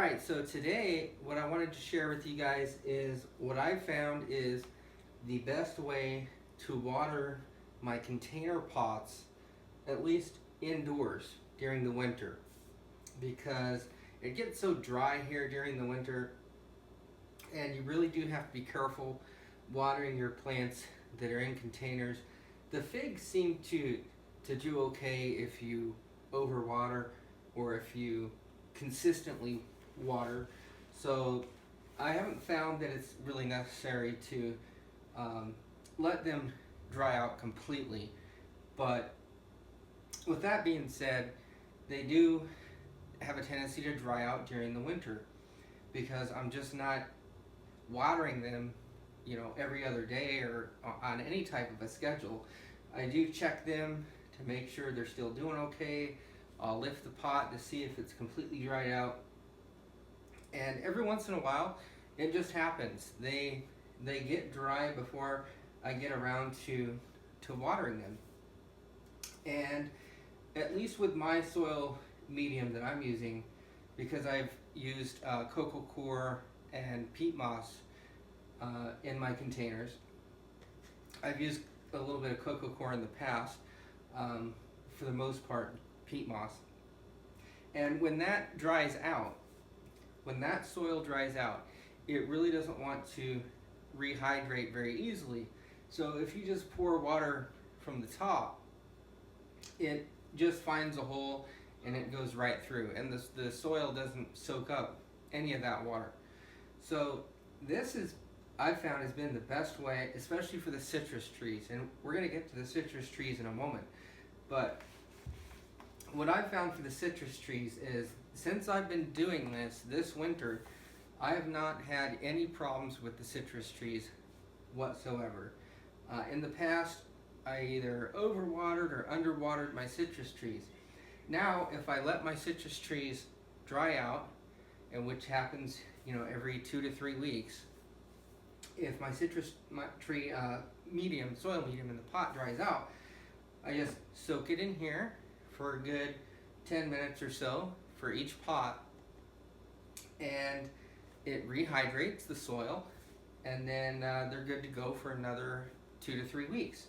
Alright, so today what I wanted to share with you guys is what I found is the best way to water my container pots, at least indoors during the winter, because it gets so dry here during the winter and you really do have to be careful watering your plants that are in containers. The figs seem to do okay if you overwater or if you consistently water. So I haven't found that it's really necessary to let them dry out completely. But with that being said, they do have a tendency to dry out during the winter because I'm just not watering them, every other day or on any type of a schedule. I do check them to make sure they're still doing okay. I'll lift the pot to see if it's completely dried out. And every once in a while, it just happens. They get dry before I get around to watering them. And at least with my soil medium that I'm using, because I've used coco coir and peat moss in my containers. I've used a little bit of coco coir in the past, for the most part peat moss. And when that dries out, when that soil dries out, it really doesn't want to rehydrate very easily. So if you just pour water from the top, it just finds a hole and it goes right through, and the soil doesn't soak up any of that water. So this is, I've found, has been the best way, especially for the citrus trees, and we're going to get to the citrus trees in a moment. But what I've found for the citrus trees is, since I've been doing this winter, I have not had any problems with the citrus trees whatsoever. In the past, I either overwatered or underwatered my citrus trees. Now, if I let my citrus trees dry out, and which happens, every 2 to 3 weeks, if my citrus tree soil medium in the pot dries out, I just soak it in here for a good 10 minutes or so for each pot, and it rehydrates the soil, and then they're good to go for another 2 to 3 weeks.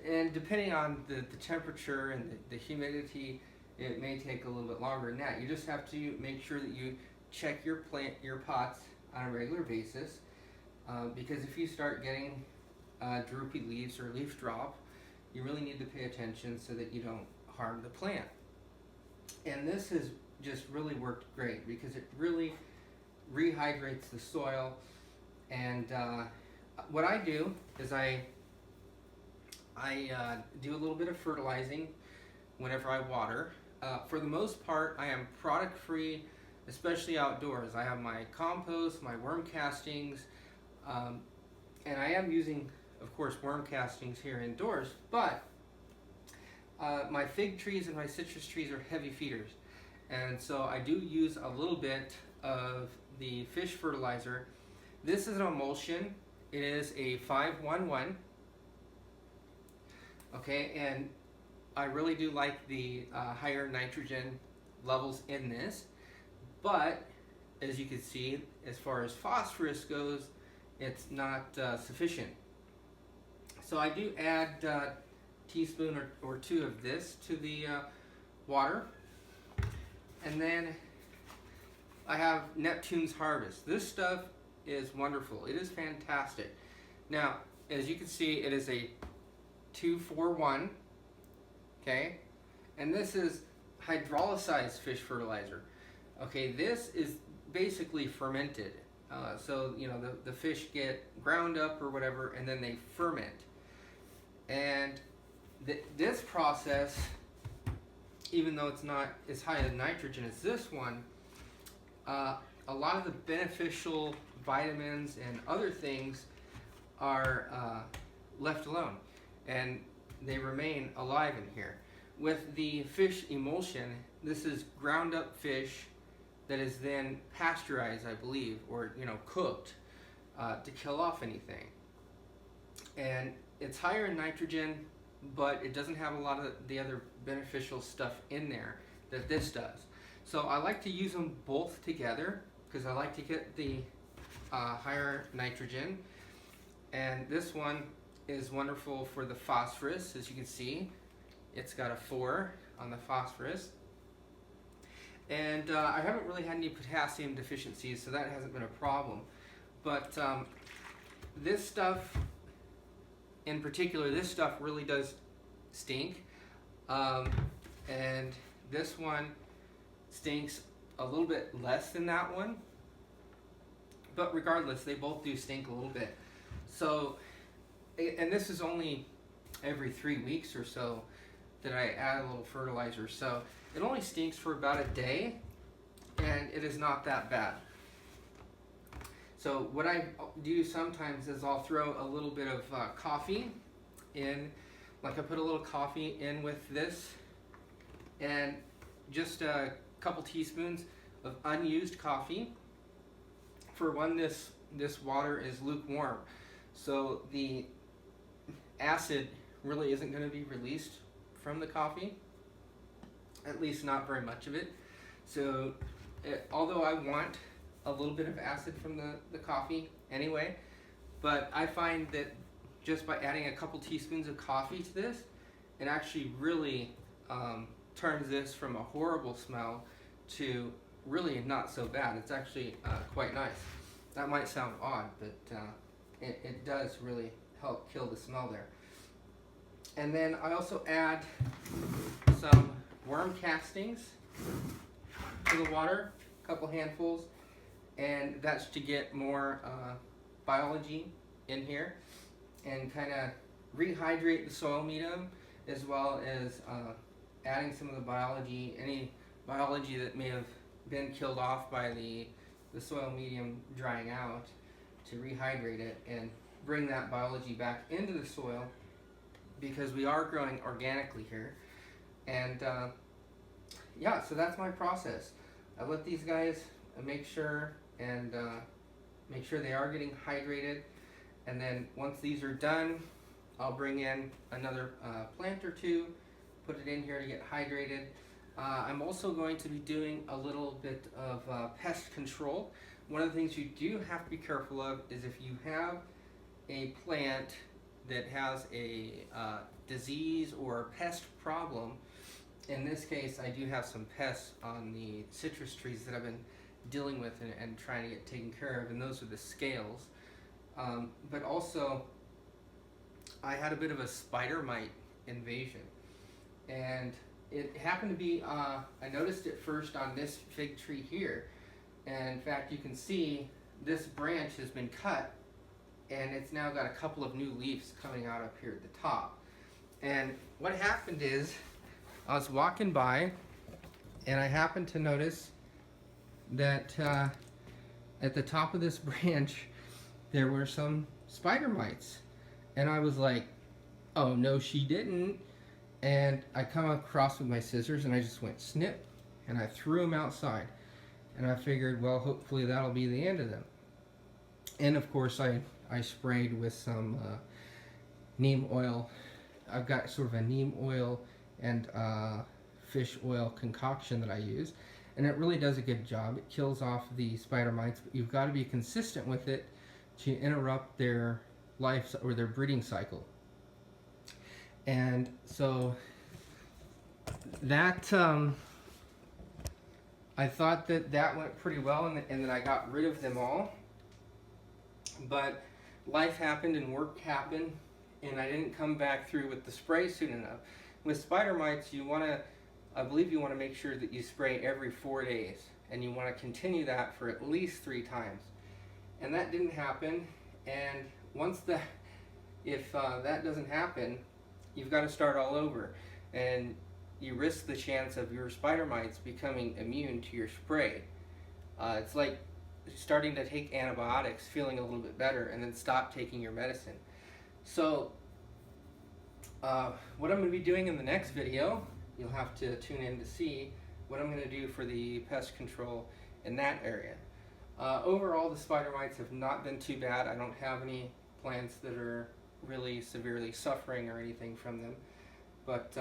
And depending on the temperature and the humidity, it may take a little bit longer than that. You just have to make sure that you check your pots on a regular basis, because if you start getting droopy leaves or leaf drop, you really need to pay attention so that you don't harm the plant. And this has just really worked great because it really rehydrates the soil. And what I do is I do a little bit of fertilizing whenever I water. For the most part, I am product free, especially outdoors. I have my compost, my worm castings, and I am using, of course, worm castings here indoors, but my fig trees and my citrus trees are heavy feeders. And so I do use a little bit of the fish fertilizer. This is an emulsion. It is a 5-1-1. Okay, and I really do like the higher nitrogen levels in this, but as you can see, as far as phosphorus goes, it's not sufficient. So I do add a teaspoon or two of this to the water, and then I have Neptune's Harvest. This stuff is wonderful. It is fantastic. Now, as you can see, it is a 2-4-1, okay, and this is hydrolyzed fish fertilizer. Okay, this is basically fermented. So the fish get ground up or whatever, and then they ferment. And this process, even though it's not as high in nitrogen as this one, a lot of the beneficial vitamins and other things are left alone, and they remain alive in here. With the fish emulsion, this is ground up fish that is then pasteurized, I believe, or cooked to kill off anything. And it's higher in nitrogen, but it doesn't have a lot of the other beneficial stuff in there that this does. So I like to use them both together because I like to get the higher nitrogen. And this one is wonderful for the phosphorus. As you can see, it's got a 4 on the phosphorus. And I haven't really had any potassium deficiencies, so that hasn't been a problem. But this stuff, in particular, this stuff really does stink. And this one stinks a little bit less than that one. But regardless, they both do stink a little bit. So, and this is only every 3 weeks or so that I add a little fertilizer. So it only stinks for about a day, and it is not that bad. So what I do sometimes is I'll throw a little bit of coffee in, like I put a little coffee in with this, and just a couple teaspoons of unused coffee. For when this water is lukewarm, so the acid really isn't going to be released from the coffee, at least not very much of it. So although I want a little bit of acid from the coffee anyway, but I find that just by adding a couple teaspoons of coffee to this, it actually really turns this from a horrible smell to really not so bad. It's actually quite nice. That might sound odd, but it does really help kill the smell there. And then I also add some worm castings to the water, a couple handfuls, and that's to get more biology in here and kind of rehydrate the soil medium, as well as adding some of the biology, any biology that may have been killed off by the soil medium drying out, to rehydrate it and bring that biology back into the soil, because we are growing organically here. And yeah, so that's my process. I let these guys make sure they are getting hydrated, and then once these are done, I'll bring in another plant or two, put it in here to get hydrated. I'm also going to be doing a little bit of pest control. One of the things you do have to be careful of is if you have a plant that has a disease or a pest problem. In this case, I do have some pests on the citrus trees that I've been dealing with and trying to get taken care of, and those are the scales. But also, I had a bit of a spider mite invasion, and it happened to be, I noticed it first on this fig tree here. And in fact, you can see this branch has been cut, and it's now got a couple of new leaves coming out up here at the top. And what happened is, I was walking by, and I happened to notice that at the top of this branch, there were some spider mites. And I was like, oh no, she didn't. And I come across with my scissors, and I just went snip, and I threw them outside. And I figured, well, hopefully that'll be the end of them. And of course, I sprayed with some neem oil. I've got sort of a neem oil and fish oil concoction that I use, and it really does a good job. It kills off the spider mites, but you've got to be consistent with it to interrupt their life or their breeding cycle. And so that I thought that went pretty well, and then I got rid of them all. But life happened and work happened, and I didn't come back through with the spray soon enough. With spider mites, I believe you want to make sure that you spray every 4 days, and you want to continue that for at least 3 times. And that didn't happen. And if that doesn't happen, you've got to start all over, and you risk the chance of your spider mites becoming immune to your spray. It's like starting to take antibiotics, feeling a little bit better, and then stop taking your medicine. So what I'm going to be doing in the next video, you'll have to tune in to see what I'm going to do for the pest control in that area. Overall, the spider mites have not been too bad. I don't have any plants that are really severely suffering or anything from them, but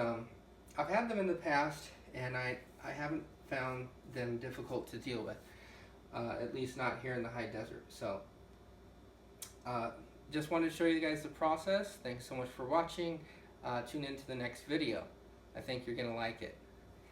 I've had them in the past, and I haven't found them difficult to deal with, at least not here in the high desert. So just wanted to show you guys the process. Thanks so much for watching. Tune in to the next video. I think you're going to like it.